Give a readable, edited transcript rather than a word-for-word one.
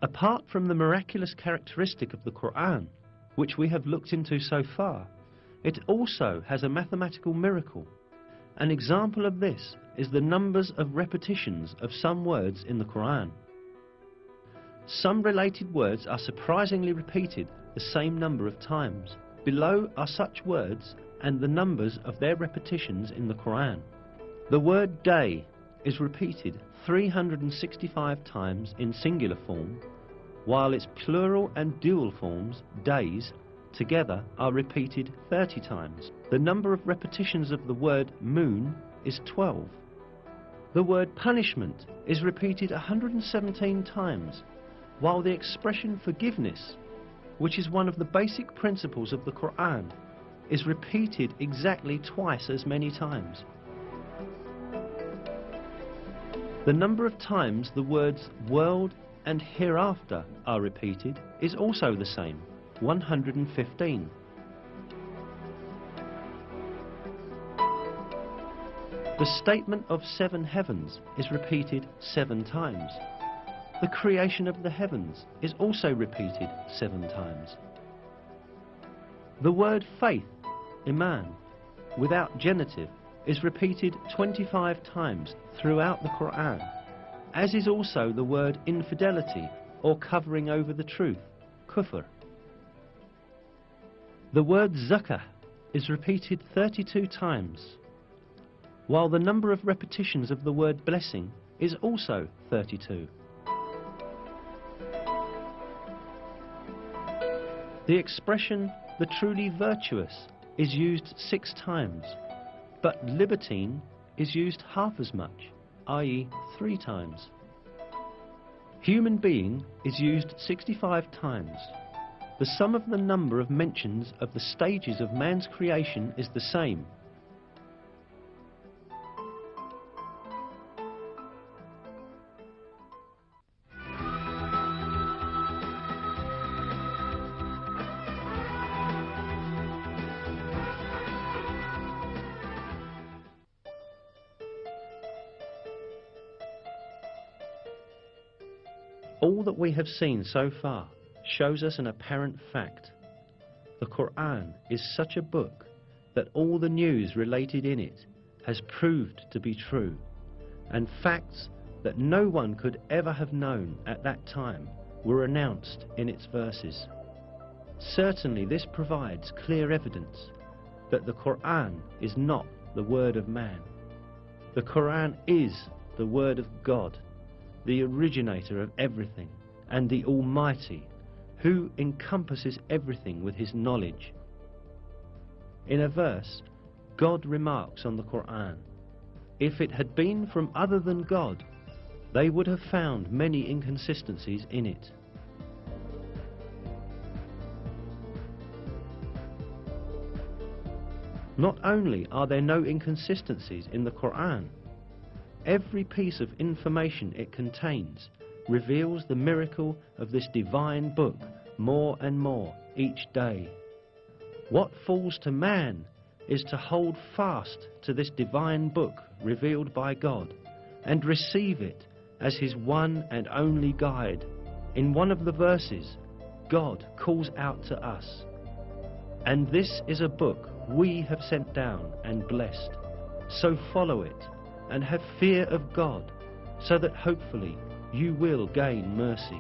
Apart from the miraculous characteristic of the Quran, which we have looked into so far, it also has a mathematical miracle. An example of this is the numbers of repetitions of some words in the Quran. Some related words are surprisingly repeated the same number of times. Below are such words and the numbers of their repetitions in the Quran. The word day is repeated 365 times in singular form, while its plural and dual forms, days, together are repeated 30 times. The number of repetitions of the word moon is 12. The word punishment is repeated 117 times, while the expression forgiveness, which is one of the basic principles of the Quran, is repeated exactly twice as many times. The number of times the words world and hereafter are repeated is also the same, 115. The statement of 7 heavens is repeated 7 times. The creation of the heavens is also repeated 7 times. The word faith, iman, without genitive, is repeated 25 times throughout the Quran, as is also the word infidelity or covering over the truth, kufr. The word zakah is repeated 32 times, while the number of repetitions of the word blessing is also 32. The expression the truly virtuous is used 6 times, but libertine is used half as much, i.e. 3 times. Human being is used 65 times. The sum of the number of mentions of the stages of man's creation is the same. All that we have seen so far shows us an apparent fact. The Quran is such a book that all the news related in it has proved to be true, and facts that no one could ever have known at that time were announced in its verses. Certainly this provides clear evidence that the Quran is not the word of man. The Quran is the word of God, the originator of everything, and the Almighty, who encompasses everything with his knowledge. In a verse, God remarks on the Quran, "If it had been from other than God, they would have found many inconsistencies in it." Not only are there no inconsistencies in the Quran, every piece of information it contains reveals the miracle of this divine book more and more each day. What falls to man is to hold fast to this divine book revealed by God and receive it as his one and only guide. In one of the verses, God calls out to us, "And this is a book we have sent down and blessed, so follow it and have fear of God, so that hopefully you will gain mercy."